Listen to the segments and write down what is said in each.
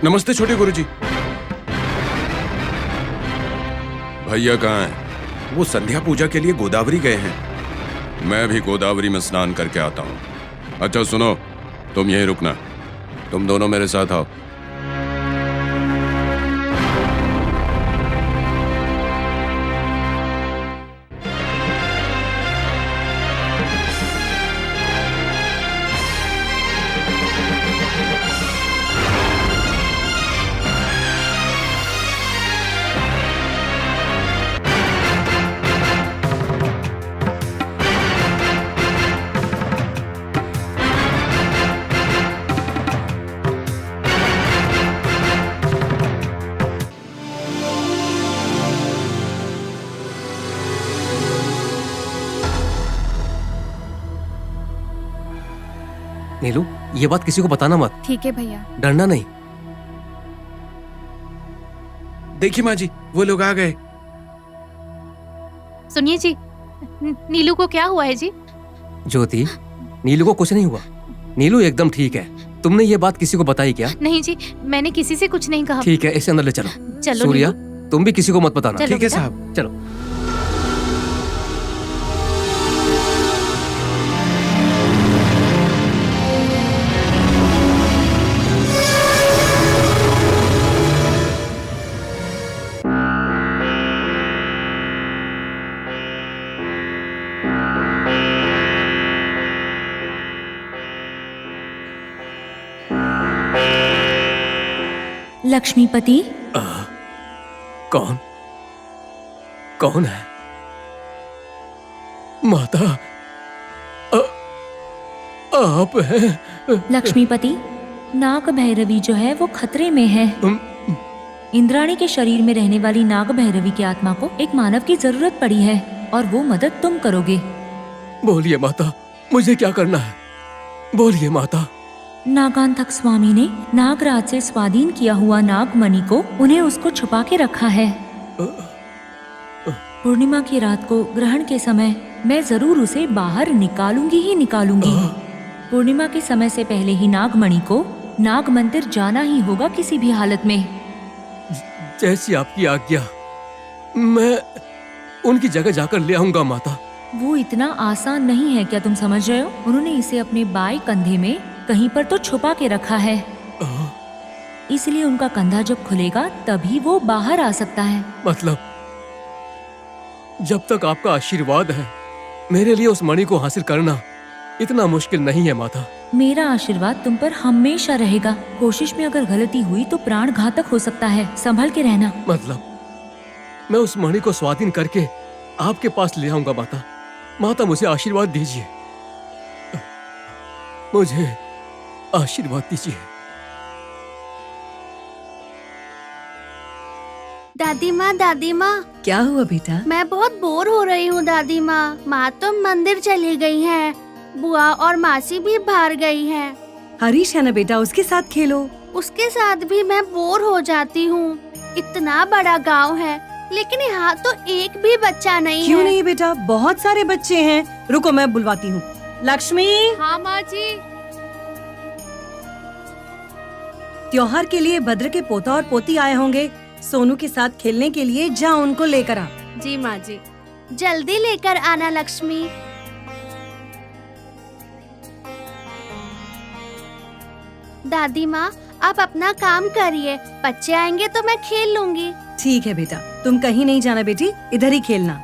नमस्ते छोटे गुरुजी। भैया कहाँ हैं? वो संध्या पूजा के लिए गोदावरी गए हैं। मैं भी गोदावरी में स्नान करके आता हूँ। अच्छा सुनो, तुम यहीं रुकना, तुम दोनों मेरे साथ आओ। नीलू, ये बात किसी को बताना मत। ठीक है भैया। डरना नहीं। देखिए माँ जी, वो लोग आ गए। सुनिए जी, नीलू को क्या हुआ है जी? ज्योति, नीलू को कुछ नहीं हुआ। नीलू एकदम ठीक है। तुमने ये बात किसी को बताई क्या? नहीं जी, मैंने किसी से कुछ नहीं कहा। ठीक है, इसे अंदर ले चलो। चलो सूर्या, तुम भी किसी को मत बताना। चलो ठीक है बेटा। साहब। चलो। लक्ष्मीपति, कौन? कौन है? माता, आप हैं? लक्ष्मीपति, नाग भैरवी जो है वो खतरे में है। इंद्राणी के शरीर में रहने वाली नाग भैरवी की आत्मा को एक मानव की जरूरत पड़ी है और वो मदद तुम करोगे। बोलिए माता, मुझे क्या करना है? बोलिए माता। नागांतक स्वामी ने नागराज से स्वाधीन किया हुआ नागमणि को उन्हें उसको छुपा के रखा है। पूर्णिमा की रात को ग्रहण के समय मैं जरूर उसे बाहर निकालूंगी ही निकालूंगी। पूर्णिमा के समय से पहले ही नागमणि को नाग मंदिर जाना ही होगा किसी भी हालत में। जैसी आपकी आज्ञा, मैं उनकी जगह जाकर ले आऊंगा माता। वो इतना आसान नहीं है क्या तुम समझ रहे हो? उन्होंने इसे अपने बाएं कंधे में कहीं पर तो छुपा के रखा है, इसलिए उनका कंधा जब खुलेगा तभी वो बाहर आ सकता है। मतलब जब तक आपका आशीर्वाद है, मेरे लिए उस मणि को हासिल करना इतना मुश्किल नहीं है माता। मेरा आशीर्वाद तुम पर हमेशा रहेगा। कोशिश में अगर गलती हुई तो प्राण घातक हो सकता है, संभल के रहना। मतलब मैं उस मणि को स्वाधीन करके आपके पास ले आऊंगा माता। माता मुझे आशीर्वाद दीजिए, मुझे आशीर्वाद दीजिए। दादी माँ, क्या हुआ बेटा? मैं बहुत बोर हो रही हूँ दादी माँ। माँ तो मंदिर चली गई हैं, बुआ और मासी भी बाहर गई हैं। हरीश है ना बेटा, उसके साथ खेलो। उसके साथ भी मैं बोर हो जाती हूँ। इतना बड़ा गांव है, लेकिन यहाँ तो एक भी बच्चा नहीं क्यों है। नहीं बेटा, बहुत सारे बच्चे हैं। रुको मैं बुलवाती हूँ। लक्ष्मी, हाँ माँ जी। त्योहार के लिए भद्र के पोता और पोती आए होंगे। सोनू के साथ खेलने के लिए जा उनको लेकर आ। जी माँ जी। जल्दी लेकर आना लक्ष्मी। दादी माँ, आप अपना काम करिए, बच्चे आएंगे तो मैं खेल लूंगी। ठीक है बेटा, तुम कहीं नहीं जाना बेटी, इधर ही खेलना।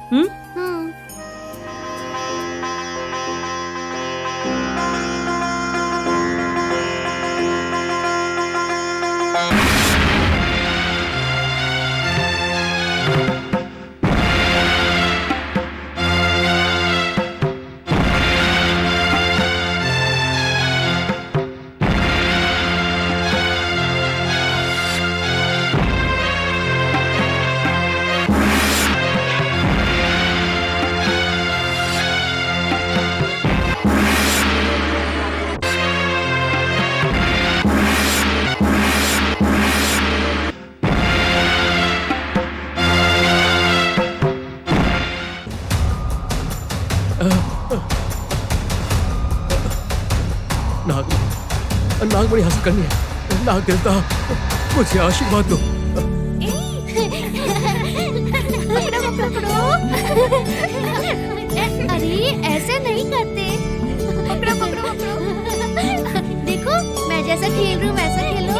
नागमणि हासिल करनी है। नाग देवता, मुझे आशीर्वाद दो। पकड़ो पकड़ो। अरे ऐसे नहीं करते। पकड़ो पकड़ो पकड़ो। देखो मैं जैसा खेल रही हूँ वैसा खेलो।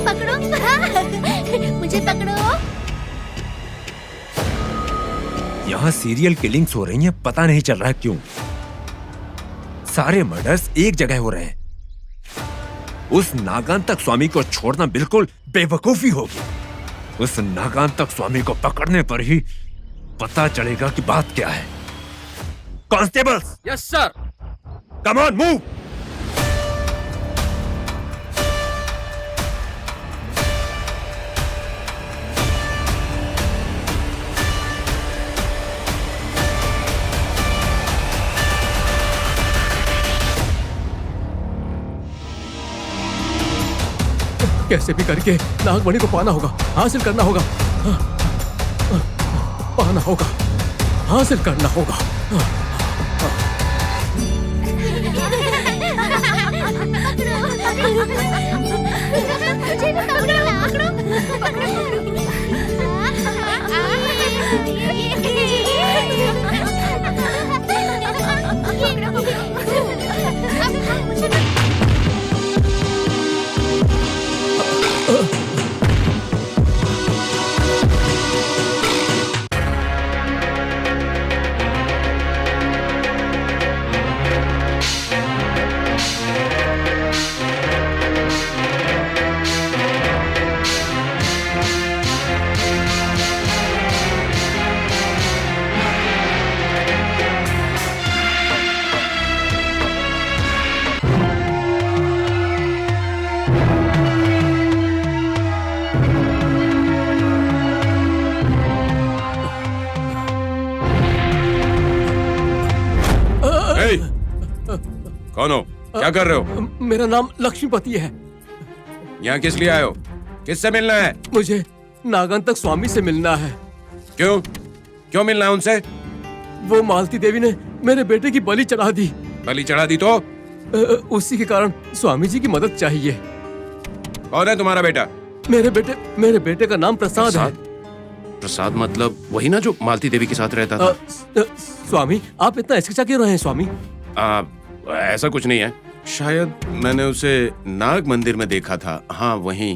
पकड़ो। मुझे पकड़ो। यहाँ सीरियल किलिंग्स हो रही हैं, पता नहीं चल रहा है क्यों। सारे मर्डर्स एक जगह हो रहे हैं। उस नागांतक स्वामी को छोड़ना बिल्कुल बेवकूफी होगी। उस नागांतक स्वामी को पकड़ने पर ही पता चलेगा कि बात क्या है। Constables, yes sir. Come on move. कैसे भी करके नागमणि को पाना होगा, हासिल करना होगा। पाना होगा, हासिल करना होगा। मुझे कौन हो? क्या कर रहे हो? मेरा नाम लक्ष्मीपति है। यहाँ किस लिए आए हो? किससे मिलना है? मुझे नागांतक स्वामी से मिलना है। क्यों? क्यों मिलना है उनसे? वो मालती देवी ने मेरे बेटे की बलि चढ़ा दी। बलि चढ़ा दी तो? उसी के कारण स्वामी जी की मदद चाहिए। कौन है तुम्हारा बेटा? मेरे बेटे का नाम प्रसाद है। प्रसाद मतलब वही ना जो मालती देवी के साथ रहता था? स्वामी आप इतना हिचकिचा क्यों रहे हैं स्वामी? ऐसा कुछ नहीं है। शायद मैंने उसे नाग मंदिर में देखा था। हाँ वहीं।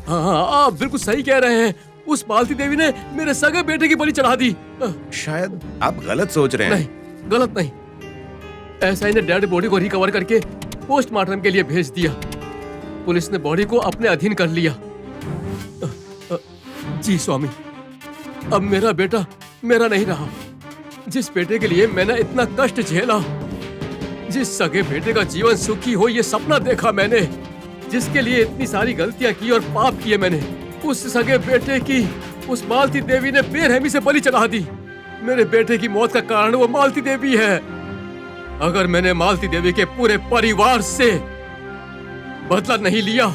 हाँ आप बिल्कुल सही कह रहे हैं। उस मालती देवी ने मेरे सगे बेटे की बलि चढ़ा दी। शायद आप गलत सोच रहे हैं। नहीं, गलत नहीं। एसआई ने डेड बॉडी को रिकवर करके पोस्टमार्टम के लिए भेज दिया। पुलिस ने बॉडी को अपने अधीन कर लिया। जी स्वामी, अब मेरा बेटा मेरा नहीं रहा। जिस बेटे के लिए मैंने इतना कष्ट झेला, जिस सगे बेटे का जीवन सुखी हो ये सपना देखा मैंने, जिसके लिए इतनी सारी गलतियां की और पाप किए मैंने, उस सगे बेटे की उस मालती देवी ने बेरहमी से बलि चढ़ा दी। मेरे बेटे की मौत का कारण वो मालती देवी है। अगर मैंने मालती देवी के पूरे परिवार से बदला नहीं लिया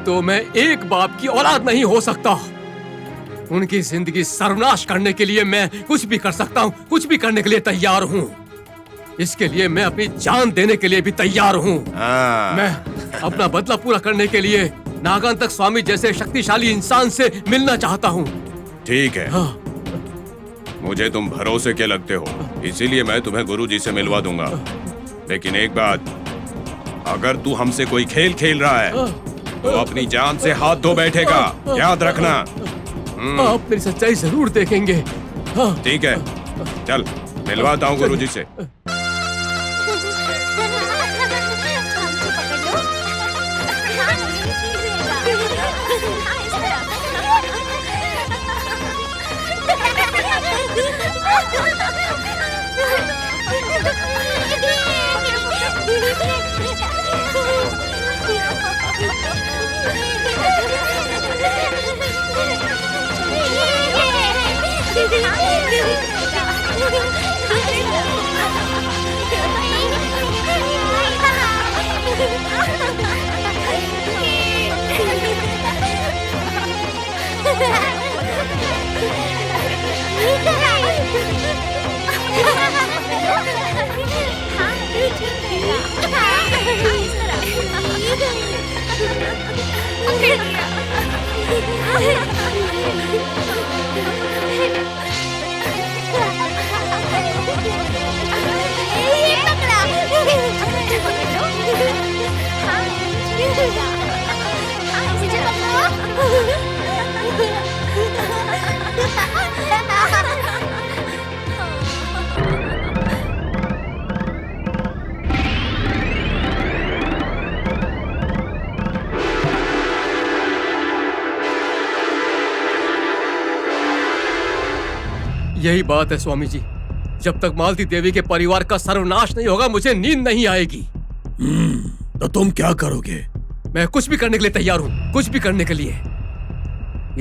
तो मैं एक बाप की औलाद नहीं हो सकता। उनकी जिंदगी सर्वनाश करने के लिए मैं कुछ भी कर सकता हूँ, कुछ भी करने के लिए तैयार हूँ। इसके लिए मैं अपनी जान देने के लिए भी तैयार हूँ। मैं अपना बदला पूरा करने के लिए नागांतक स्वामी जैसे शक्तिशाली इंसान से मिलना चाहता हूँ। ठीक है। हाँ। मुझे तुम भरोसे के लगते हो, इसीलिए मैं तुम्हें गुरुजी से मिलवा दूंगा। लेकिन एक बात, अगर तू हमसे कोई खेल खेल रहा है तो अपनी जान से हाथ धो बैठेगा, याद रखना। आप मेरी सच्चाई जरूर देखेंगे। हाँ। ठीक है, चल मिलवाता हूँ गुरुजी से। ये पकड़ा। मुझे यही बात है स्वामी जी, जब तक मालती देवी के परिवार का सर्वनाश नहीं होगा मुझे नींद नहीं आएगी। तो तुम क्या करोगे? मैं कुछ भी करने के लिए तैयार हूँ, कुछ भी करने के लिए।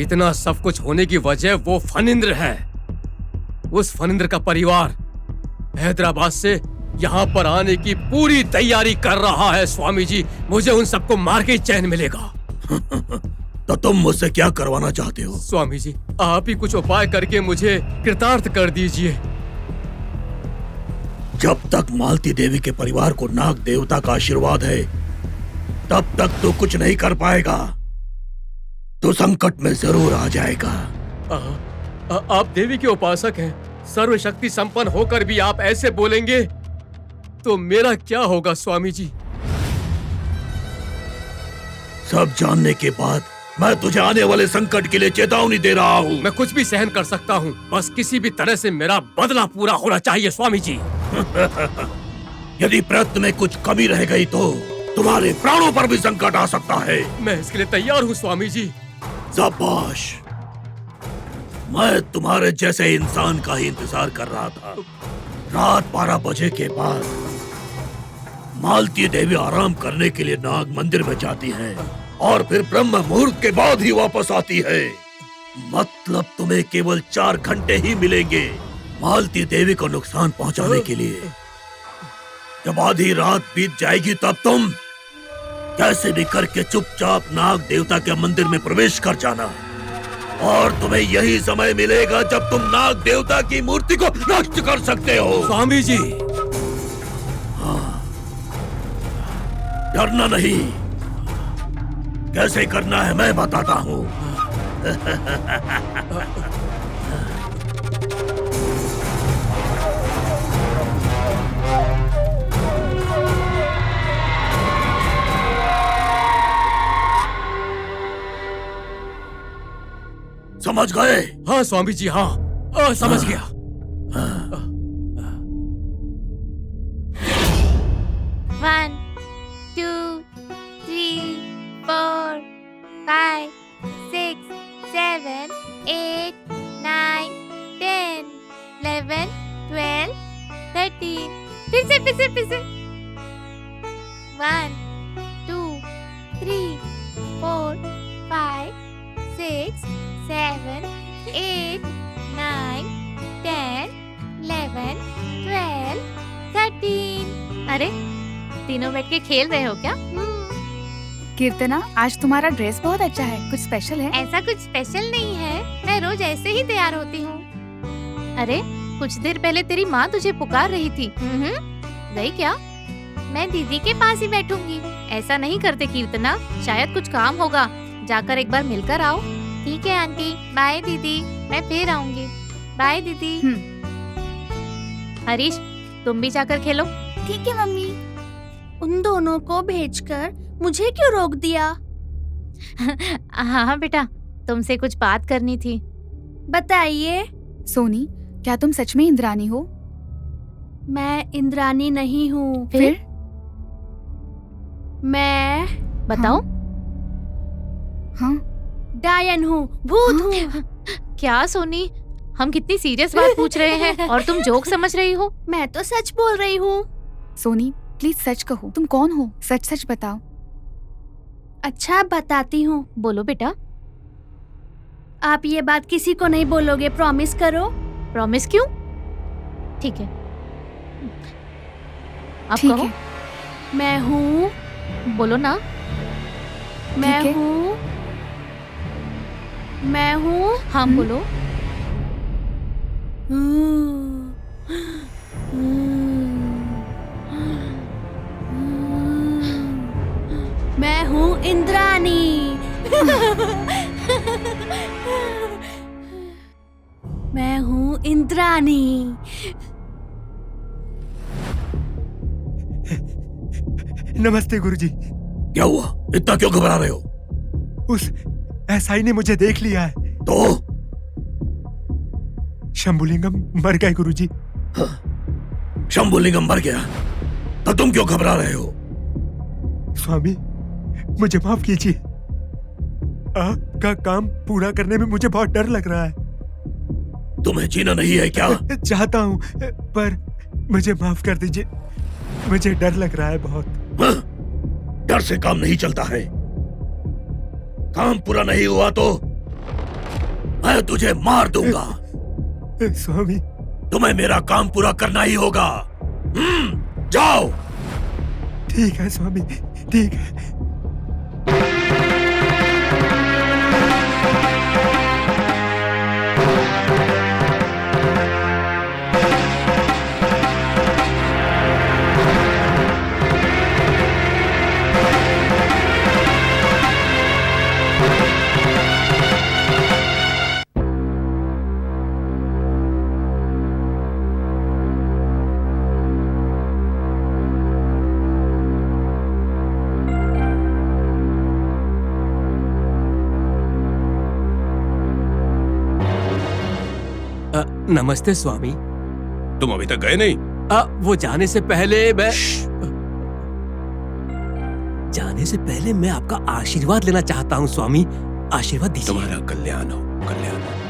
इतना सब कुछ होने की वजह वो फनिंद्र है। उस फनिंद्र का परिवार हैदराबाद से यहाँ पर आने की पूरी तैयारी कर रहा है स्वामी जी। मुझे उन सबको मार के ही चैन मिलेगा। तो तुम मुझसे क्या करवाना चाहते हो? स्वामी जी, आप ही कुछ उपाय करके मुझे कृतार्थ कर दीजिए। जब तक मालती देवी के परिवार को नाग देवता का आशीर्वाद है तब तक तो कुछ नहीं कर पाएगा। तो संकट में जरूर आ जाएगा। आप देवी के उपासक हैं, सर्वशक्ति संपन्न होकर भी आप ऐसे बोलेंगे तो मेरा क्या होगा स्वामी जी? सब जानने के बाद मैं तुझे आने वाले संकट के लिए चेतावनी दे रहा हूँ। मैं कुछ भी सहन कर सकता हूँ, बस किसी भी तरह से मेरा बदला पूरा होना चाहिए स्वामी जी। यदि प्रयत्न में कुछ कमी रह गई तो तुम्हारे प्राणों पर भी संकट आ सकता है। मैं इसके लिए तैयार हूँ स्वामी जी। शाबाश, मैं तुम्हारे जैसे इंसान का ही इंतजार कर रहा था। रात 12 बजे के बाद मालती देवी आराम करने के लिए नाग मंदिर में जाती है और फिर ब्रह्म मुहूर्त के बाद ही वापस आती है। मतलब तुम्हें केवल 4 घंटे ही मिलेंगे मालती देवी को नुकसान पहुंचाने के लिए। जब आधी रात बीत जाएगी तब तुम कैसे भी करके चुपचाप नाग देवता के मंदिर में प्रवेश कर जाना और तुम्हें यही समय मिलेगा जब तुम नाग देवता की मूर्ति को नष्ट कर सकते हो। स्वामी जी, डरना नहीं, कैसे करना है मैं बताता हूँ। समझ गए? हाँ स्वामी जी, हाँ समझ गया। 1 2 3 4 5 6 7 8 9 10 11 12 13। फिर से 1 2 3 4 5 6 7 8 9 10 11 12 13। अरे तीनों बैठ के खेल रहे हो क्या? कीर्तना, आज तुम्हारा ड्रेस बहुत अच्छा है। कुछ स्पेशल है? ऐसा कुछ स्पेशल नहीं है, मैं रोज ऐसे ही तैयार होती हूँ। अरे कुछ देर पहले तेरी माँ तुझे पुकार रही थी। गई क्या? मैं दीदी के पास ही बैठूंगी। ऐसा नहीं करते कीर्तना, शायद कुछ काम होगा। जाकर एक बार मिलकर आओ। ठीक है आंटी, बाय दीदी, मैं फिर आऊंगी। बाय दीदी। हरीश, तुम भी जाकर खेलो। ठीक है मम्मी। उन दोनों को भेजकर मुझे क्यों रोक दिया? हाँ बेटा, तुमसे कुछ बात करनी थी। बताइए। सोनी, क्या तुम सच में इंद्रानी हो? मैं इंद्रानी नहीं हूँ। फिर? मैं बताओ। हाँ? डायन हूँ, भूत हूँ। क्या सोनी, हम कितनी सीरियस बात पूछ रहे हैं और तुम जोक समझ रही हो? मैं तो सच बोल रही हूँ। सोनी, प्लीज सच कहो, तुम कौन हो? सच सच बताओ। अच्छा बताती हूँ। बोलो बेटा। आप ये बात किसी को नहीं बोलोगे, प्रॉमिस करो। प्रॉमिस क्यों? ठीक है, आप ठीक कहो। है। मैं हूँ। बोलो ना। मैं ठीक है। हूँ। मैं हूँ। हाँ बोलो। इंद्राणी। मैं हूँ इंद्राणी। नमस्ते गुरुजी। क्या हुआ, इतना क्यों घबरा रहे हो? उस एसआई ने मुझे देख लिया है। तो शंभुलिंगम मर गए गुरुजी। शंभुलिंगम मर गया तो तुम क्यों घबरा रहे हो? स्वामी मुझे माफ कीजिए, आपका काम पूरा करने में मुझे बहुत डर लग रहा है। तुम्हें जीना नहीं है क्या? चाहता हूँ पर मुझे माफ कर दीजिए, मुझे डर लग रहा है बहुत। डर से काम नहीं चलता है। काम पूरा नहीं हुआ तो मैं तुझे मार दूंगा। स्वामी तुम्हें मेरा काम पूरा करना ही होगा। जाओ। ठीक है स्वामी, ठीक है। नमस्ते स्वामी। तुम अभी तक गए नहीं? वो जाने से पहले मैं आपका आशीर्वाद लेना चाहता हूँ स्वामी। आशीर्वाद दीजिए। तुम्हारा कल्याण हो, कल्याण हो।